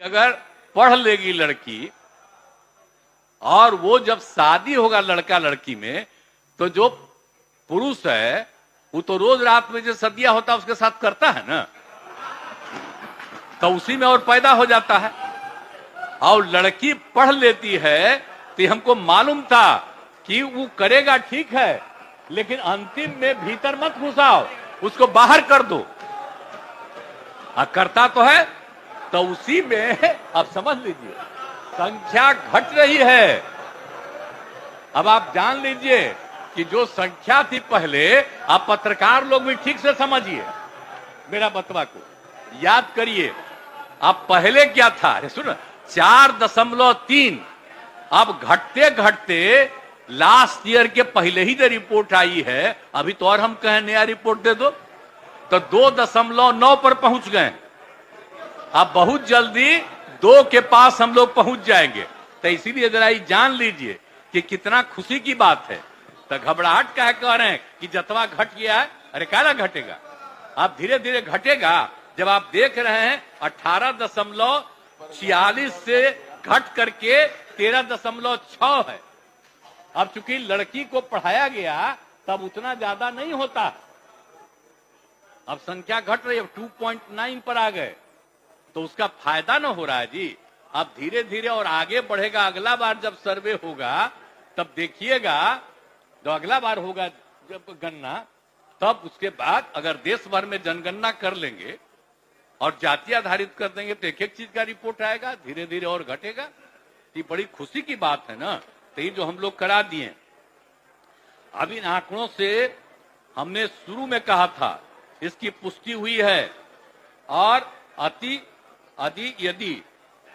अगर पढ़ लेगी लड़की और वो जब शादी होगा लड़का लड़की में, तो जो पुरुष है वो तो रोज रात में जो सदिया होता है उसके साथ करता है ना, तो उसी में और पैदा हो जाता है। और लड़की पढ़ लेती है तो हमको मालूम था कि वो करेगा ठीक है, लेकिन अंतिम में भीतर मत घुसाओ, उसको बाहर कर दो। करता तो है, तो उसी में अब समझ लीजिए संख्या घट रही है। अब आप जान लीजिए कि जो संख्या थी पहले, आप पत्रकार लोग भी ठीक से समझिए मेरा बतवा को, याद करिए आप पहले क्या था। अरे सुनो, 4.3, अब घटते घटते लास्ट ईयर के पहले ही जो रिपोर्ट आई है, अभी तो और हम कहें नया रिपोर्ट दे दो, तो 2.9 पर पहुंच गए। अब बहुत जल्दी 2 के पास हम लोग पहुंच जाएंगे। तो इसीलिए जरा जान लीजिए कि कितना खुशी की बात है। तो घबराहट क्या कह रहे हैं कि जतवा घट गया है? अरे क्या घटेगा, आप धीरे धीरे घटेगा। जब आप देख रहे हैं 18.46 से घट करके 13.6 है। अब चूंकि लड़की को पढ़ाया गया तब उतना ज्यादा नहीं होता, अब संख्या घट रही है, 2.9 पर आ गए, तो उसका फायदा ना हो रहा है जी। अब धीरे धीरे और आगे बढ़ेगा। अगला बार जब सर्वे होगा तब देखिएगा, जो अगला बार होगा जब गणना, तब उसके बाद अगर देश भर में जनगणना कर लेंगे और जाति आधारित कर देंगे तो एक एक चीज का रिपोर्ट आएगा, धीरे धीरे और घटेगा। ये बड़ी खुशी की बात है ना। तो ये जो हम लोग करा दिए, अब इन आंकड़ों से हमने शुरू में कहा था, इसकी पुष्टि हुई है। और यदि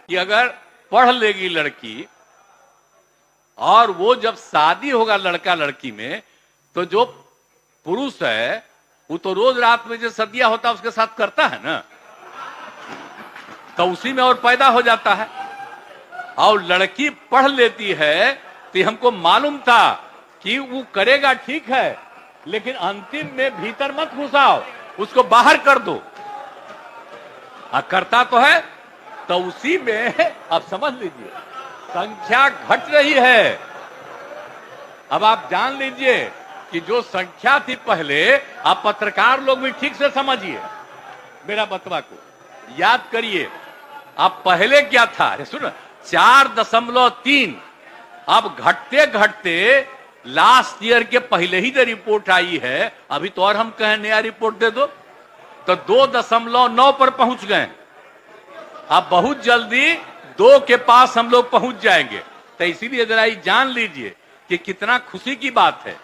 कि अगर पढ़ लेगी लड़की और वो जब शादी होगा लड़का लड़की में, तो जो पुरुष है वो तो रोज रात में जो सदिया होता है उसके साथ करता है ना, तो उसी में और पैदा हो जाता है। और लड़की पढ़ लेती है तो हमको मालूम था कि वो करेगा ठीक है, लेकिन अंतिम में भीतर मत घुसाओ, उसको बाहर कर दो। करता तो है, तो उसी में अब समझ लीजिए संख्या घट रही है। अब आप जान लीजिए कि जो संख्या थी पहले, आप पत्रकार लोग भी ठीक से समझिए मेरा बतवा को, याद करिए आप पहले क्या था। अरे सुनो, 4.3, अब घटते घटते लास्ट ईयर के पहले ही जो रिपोर्ट आई है, अभी तो और हम कहें नया रिपोर्ट दे दो, तो 2.9 पर पहुंच गए। अब बहुत जल्दी 2 के पास हम लोग पहुंच जाएंगे। तो इसीलिए जरा जान लीजिए कि कितना खुशी की बात है।